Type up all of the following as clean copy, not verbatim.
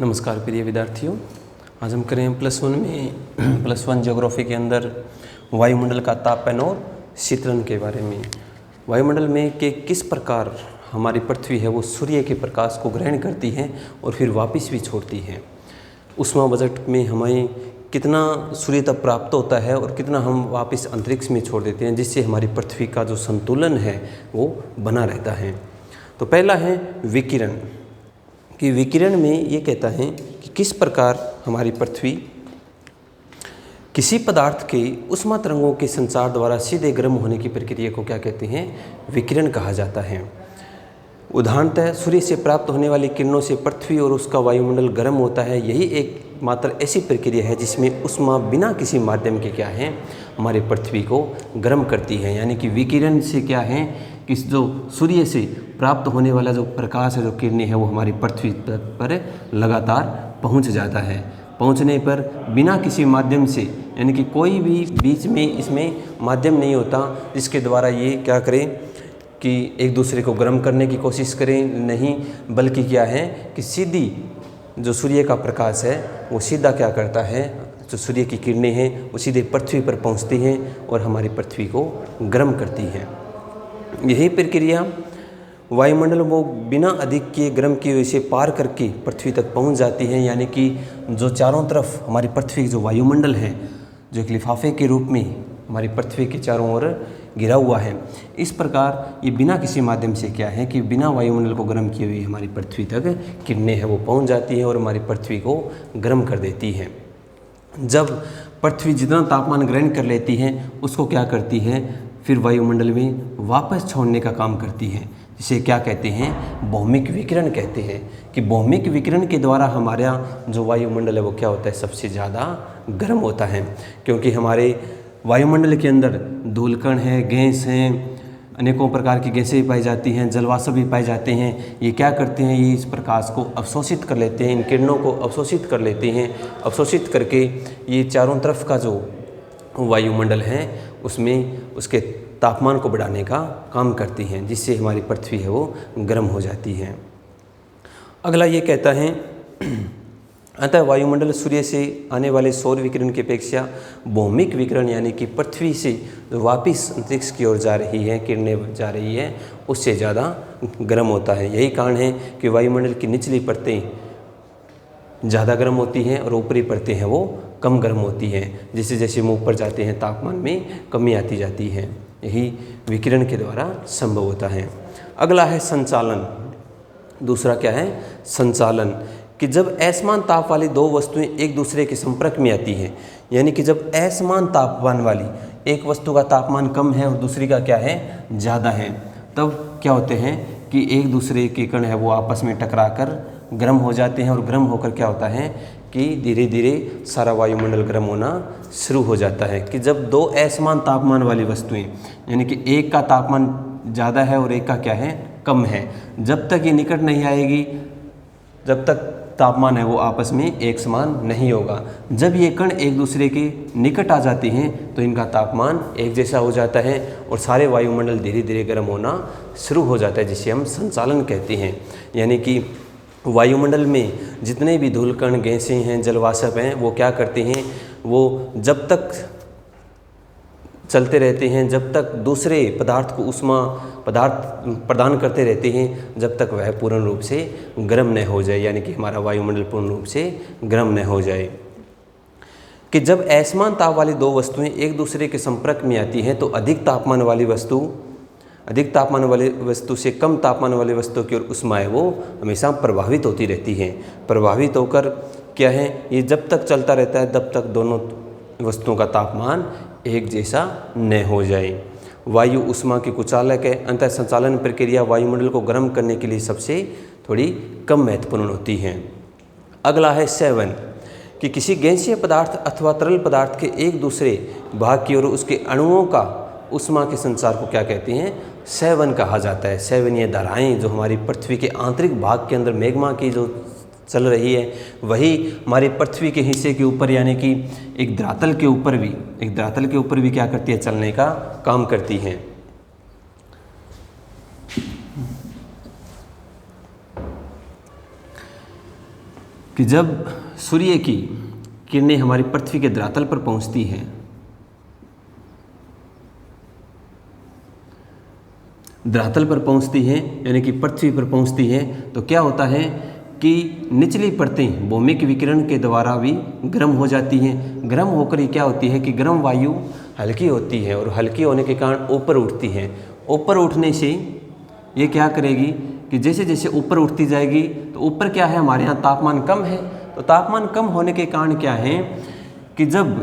नमस्कार प्रिय विद्यार्थियों, आज हम करें +1 ज्योग्राफी के अंदर वायुमंडल का तापमान और शीतलन के बारे में। वायुमंडल में कि किस प्रकार हमारी पृथ्वी है वो सूर्य के प्रकाश को ग्रहण करती है और फिर वापस भी छोड़ती है। ऊष्मा बजट में हमें कितना सूर्य तक प्राप्त होता है और कितना हम वापस अंतरिक्ष में छोड़ देते हैं, जिससे हमारी पृथ्वी का जो संतुलन है वो बना रहता है। तो पहला है विकिरण। कि विकिरण में ये कहता है कि किस प्रकार हमारी पृथ्वी किसी पदार्थ के ऊष्मा तरंगों के संचार द्वारा सीधे गर्म होने की प्रक्रिया को क्या कहते हैं, विकिरण कहा जाता है। उदाहरणतः सूर्य से प्राप्त होने वाली किरणों से पृथ्वी और उसका वायुमंडल गर्म होता है। यही एकमात्र ऐसी प्रक्रिया है जिसमें ऊष्मा बिना किसी माध्यम के क्या है, हमारी पृथ्वी को गर्म करती है। यानी कि विकिरण से क्या है कि जो सूर्य से प्राप्त होने वाला जो प्रकाश है, जो किरणें हैं, वो हमारी पृथ्वी पर लगातार पहुंच जाता है। पहुंचने पर बिना किसी माध्यम से, यानी कि कोई भी बीच में इसमें माध्यम नहीं होता जिसके द्वारा ये क्या करें कि एक दूसरे को गर्म करने की कोशिश करें, नहीं, बल्कि क्या है कि सीधी जो सूर्य का प्रकाश है वो सीधा क्या करता है, जो सूर्य की किरणें हैं वो सीधे पृथ्वी पर पहुंचती हैं और हमारी पृथ्वी को गर्म करती हैं। यही प्रक्रिया वायुमंडल वो बिना अधिक के गर्म किए हुए से पार करके पृथ्वी तक पहुंच जाती है। यानी कि जो चारों तरफ हमारी पृथ्वी जो वायुमंडल है, जो एक लिफाफे के रूप में हमारी पृथ्वी के चारों ओर घिरा हुआ है, इस प्रकार ये बिना किसी माध्यम से क्या है कि बिना वायुमंडल को गर्म किए हुए हमारी पृथ्वी तक किरणें हैं वो पहुंच जाती हैं और हमारी पृथ्वी को गर्म कर देती हैं। जब पृथ्वी जितना तापमान ग्रहण कर लेती है उसको क्या करती है, फिर वायुमंडल में वापस छोड़ने का काम करती है, जिसे क्या कहते हैं, भौमिक विकिरण कहते हैं। कि भौमिक विकिरण के द्वारा हमारा जो वायुमंडल है वो क्या होता है, सबसे ज़्यादा गर्म होता है। क्योंकि हमारे वायुमंडल के अंदर धूलकण है, गैस हैं, अनेकों प्रकार की गैसें पाई जाती हैं, जलवाष्प भी पाए जाते हैं। ये क्या करते हैं, ये इस प्रकाश को अवशोषित कर लेते हैं, इन किरणों को अवशोषित कर लेते हैं। अवशोषित करके ये चारों तरफ का जो वायुमंडल है उसमें उसके तापमान को बढ़ाने का काम करती हैं, जिससे हमारी पृथ्वी है वो गर्म हो जाती है। अगला ये कहता है, अतः वायुमंडल सूर्य से आने वाले सौर विकिरण की अपेक्षा भौमिक विकिरण यानी कि पृथ्वी से जो वापिस अंतरिक्ष की ओर जा रही है, किरणें जा रही है, उससे ज़्यादा गर्म होता है। यही कारण है कि वायुमंडल की निचली परतें ज़्यादा गर्म होती हैं और ऊपरी परतें हैं वो कम गर्म होती हैं। जैसे जैसे हम ऊपर जाते हैं तापमान में कमी आती जाती है। यही विकिरण के द्वारा संभव होता है। अगला है संचालन। दूसरा क्या है, संचालन। कि जब असमान ताप वाली दो वस्तुएं एक दूसरे के संपर्क में आती हैं, यानी कि जब असमान तापमान वाली एक वस्तु का तापमान कम है और दूसरी का क्या है, ज़्यादा है, तब क्या होते हैं कि एक दूसरे के कण है वो आपस में टकराकर गर्म हो जाते हैं। और गर्म होकर क्या होता है कि धीरे धीरे सारा वायुमंडल गर्म होना शुरू हो जाता है। कि जब दो असमान तापमान वाली वस्तुएं, यानी कि एक का तापमान ज़्यादा है और एक का क्या है, कम है, जब तक ये निकट नहीं आएगी, जब तक तापमान है वो आपस में एक समान नहीं होगा। जब ये कण एक दूसरे के निकट आ जाते हैं तो इनका तापमान एक जैसा हो जाता है और सारे वायुमंडल धीरे धीरे गर्म होना शुरू हो जाता है, जिसे हम संचालन कहते हैं। यानी कि वायुमंडल में जितने भी धूलकण, गैसें हैं, जलवाष्प हैं, वो क्या करते हैं, वो जब तक चलते रहते हैं, जब तक दूसरे पदार्थ को ऊष्मा पदार्थ प्रदान करते रहते हैं, जब तक वह पूर्ण रूप से गर्म न हो जाए, यानी कि हमारा वायुमंडल पूर्ण रूप से गर्म न हो जाए। कि जब असमान ताप वाली दो वस्तुएं एक दूसरे के संपर्क में आती हैं तो अधिक तापमान वाली वस्तु से कम तापमान वाली वस्तु की ओर ऊष्मा है वो हमेशा प्रभावित होती रहती है। प्रभावित होकर क्या है, ये जब तक चलता रहता है तब तक दोनों वस्तुओं का तापमान एक जैसा न हो जाए। वायु ऊष्मा के कुचालक है। अंतः संचालन प्रक्रिया वायुमंडल को गर्म करने के लिए सबसे थोड़ी कम महत्वपूर्ण होती है। अगला है सेवन। कि किसी गैसीय पदार्थ अथवा तरल पदार्थ के एक दूसरे भाग की ओर उसके अणुओं का ऊष्मा के संचार को क्या कहते हैं, सेवन कहा जाता है। सेवनीय धाराएं जो हमारी पृथ्वी के आंतरिक भाग के अंदर मैग्मा की जो चल रही है, वही हमारी पृथ्वी के हिस्से के ऊपर, यानी कि एक धरातल के ऊपर भी क्या करती है, चलने का काम करती है। कि जब सूर्य की किरणें हमारी पृथ्वी के धरातल पर पहुंचती हैं, धरातल पर पहुंचती हैं यानी कि पृथ्वी पर पहुंचती हैं, तो क्या होता है कि निचली परतें भौमिक विकिरण के द्वारा भी गर्म हो जाती हैं। गर्म होकर ये क्या होती है कि गर्म वायु हल्की होती है और हल्की होने के कारण ऊपर उठती है। ऊपर उठने से ये क्या करेगी कि जैसे जैसे ऊपर उठती जाएगी तो ऊपर क्या है, हमारे यहाँ तापमान कम है, तो तापमान कम होने के कारण क्या है कि जब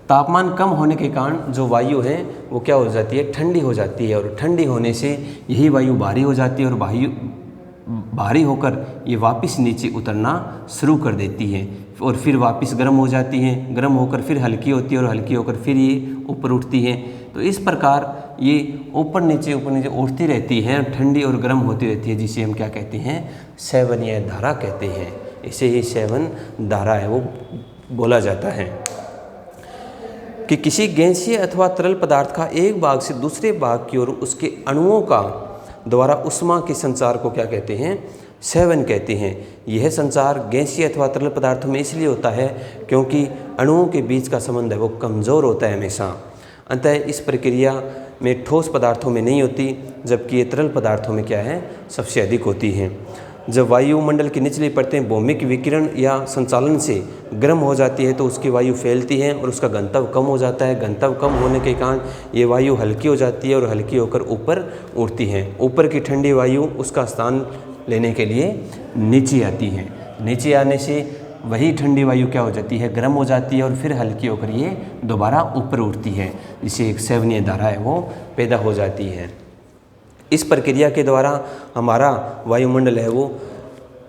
तापमान कम होने के कारण जो वायु है वो क्या हो जाती है, ठंडी हो जाती है, और ठंडी होने से यही वायु भारी हो जाती है और भारी होकर ये वापस नीचे उतरना शुरू कर देती है और फिर वापस गर्म हो जाती है, गर्म होकर फिर हल्की होती है और हल्की होकर फिर ये ऊपर उठती है। तो इस प्रकार ये ऊपर नीचे उठती रहती है, ठंडी और गर्म होती रहती है, जिसे हम क्या कहते हैं, सेवनीय धारा कहते हैं। इसे ही सेवन धारा है वो बोला जाता है। कि किसी गैसीय अथवा तरल पदार्थ का एक भाग से दूसरे भाग की ओर उसके अणुओं का द्वारा उष्मा के संचार को क्या कहते हैं, सेवन कहते हैं। यह संचार गैसीय अथवा तरल पदार्थों में इसलिए होता है क्योंकि अणुओं के बीच का संबंध है वो कमज़ोर होता है हमेशा। अतः इस प्रक्रिया में ठोस पदार्थों में नहीं होती, जबकि ये तरल पदार्थों में क्या है, सबसे अधिक होती हैं। जब वायुमंडल की निचली परतें भौमिक विकिरण या संचालन से गर्म हो जाती है तो उसकी वायु फैलती है और उसका घनत्व कम हो जाता है। घनत्व कम होने के कारण ये वायु हल्की हो जाती है और हल्की होकर ऊपर उड़ती है। ऊपर की ठंडी वायु उसका स्थान लेने के लिए नीचे आती है। नीचे आने से वही ठंडी वायु क्या हो जाती है, गर्म हो जाती है और फिर हल्की होकर ये दोबारा ऊपर उठती है, जिससे एक सेवनीय धारा है वो पैदा हो जाती है। इस प्रक्रिया के द्वारा हमारा वायुमंडल है वो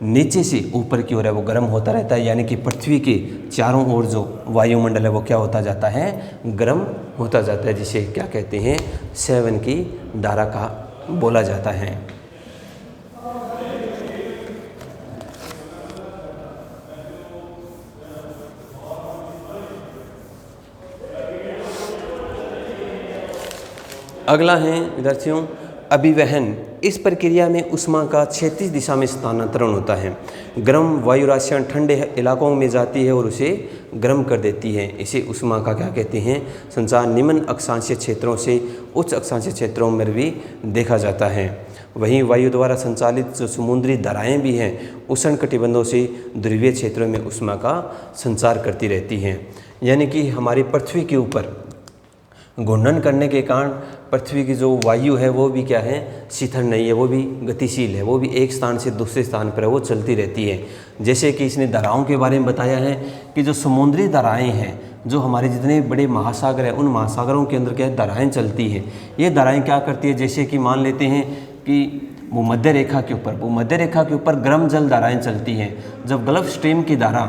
नीचे से ऊपर की ओर है वो गर्म होता रहता है, यानी कि पृथ्वी के चारों ओर जो वायुमंडल है वो क्या होता जाता है, गर्म होता जाता है, जिसे क्या कहते हैं, सेवन की धारा का बोला जाता है। अगला है विद्यार्थियों अभिवहन। इस प्रक्रिया में ऊष्मा का क्षैतिज दिशा में स्थानांतरण होता है। गर्म वायु राशियाँ ठंडे इलाकों में जाती है और उसे गर्म कर देती है। इसे ऊष्मा का क्या कहते हैं, संचार निम्न अक्षांशीय क्षेत्रों से उच्च अक्षांशीय क्षेत्रों में भी देखा जाता है। वहीं वायु द्वारा संचालित जो समुद्री धाराएँ भी हैं उष्ण कटिबंधों से ध्रुवीय क्षेत्रों में ऊष्मा का संचार करती रहती हैं। यानी कि हमारी पृथ्वी के ऊपर घूर्णन करने के कारण पृथ्वी की जो वायु है वो भी क्या है, शिथिल नहीं है, वो भी गतिशील है, वो भी एक स्थान से दूसरे स्थान पर वो चलती रहती है। जैसे कि इसने धाराओं के बारे में बताया है कि जो समुद्री धाराएं हैं, जो हमारे जितने बड़े महासागर हैं उन महासागरों के अंदर क्या धाराएँ चलती हैं। ये धाराएँ क्या करती है, जैसे कि मान लेते हैं कि भूमध्य रेखा के ऊपर गर्म जल धाराएँ चलती हैं। जब गल्फ स्ट्रीम की धारा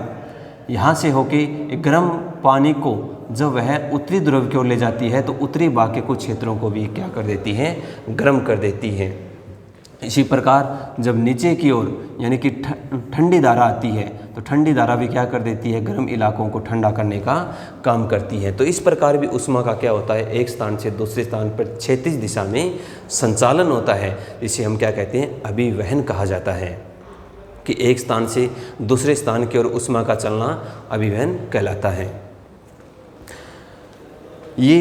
यहाँ से होके गर्म पानी को जब वह उत्तरी ध्रुव की ओर ले जाती है तो उत्तरी भाग के कुछ क्षेत्रों को भी क्या कर देती है, गर्म कर देती है। इसी प्रकार जब नीचे की ओर यानी कि ठंडी धारा आती है तो ठंडी धारा भी क्या कर देती है, गर्म इलाकों को ठंडा करने का काम करती है। तो इस प्रकार भी ऊष्मा का क्या होता है, एक स्थान से दूसरे स्थान पर क्षैतिज दिशा में संचालन होता है, जिसे हम क्या कहते हैं, अभिवहन कहा जाता है। कि एक स्थान से दूसरे स्थान की ओर ऊष्मा का चलना अभिवहन कहलाता है। ये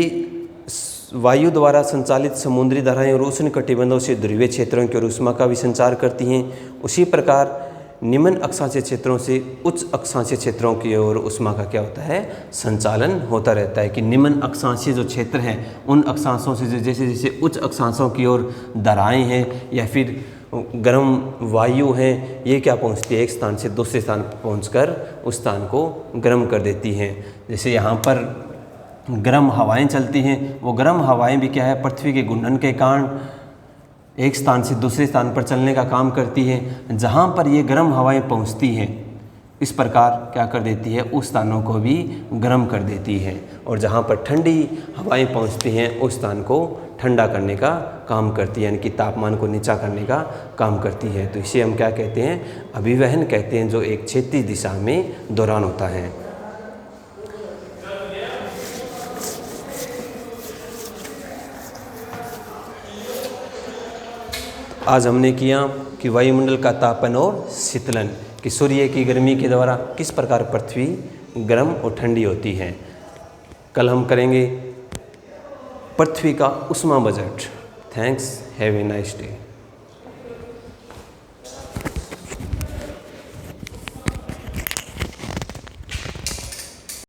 वायु द्वारा संचालित समुद्री धाराएं और उष्ण कटिबंधों से ध्रुवीय क्षेत्रों की ओर ऊष्मा का भी संचार करती हैं। उसी प्रकार निम्न अक्षांशीय क्षेत्रों से उच्च अक्षांशीय क्षेत्रों की ओर ऊष्मा का क्या होता है, संचालन होता रहता है। कि निम्न अक्षांशीय जो क्षेत्र हैं उन अक्षांशों से जैसे जैसे उच्च अक्षांशों की ओर धाराएं हैं या फिर गर्म वायु हैं, ये क्या पहुंचती है, एक स्थान से दूसरे स्थान पहुंचकर उस स्थान को गर्म कर देती हैं। जैसे यहाँ पर गर्म हवाएं चलती हैं, वो गर्म हवाएं भी क्या है, पृथ्वी के घूर्णन के कारण एक स्थान से दूसरे स्थान पर चलने का काम करती है। जहाँ पर ये गर्म हवाएं पहुँचती हैं इस प्रकार क्या कर देती है, उस स्थानों को भी गर्म कर देती है। और जहाँ पर ठंडी हवाएं पहुँचती हैं उस स्थान को ठंडा करने का काम करती है, यानी कि तापमान को नीचा करने का काम करती है। तो इसे हम क्या कहते हैं, अभिवहन कहते हैं, जो एक क्षैतिज दिशा में दौरान होता है। आज हमने किया कि वायुमंडल का तापन और शीतलन, कि सूर्य की गर्मी के द्वारा किस प्रकार पृथ्वी गर्म और ठंडी होती है। कल हम करेंगे पृथ्वी का ऊष्मा budget. Thanks, have a nice day.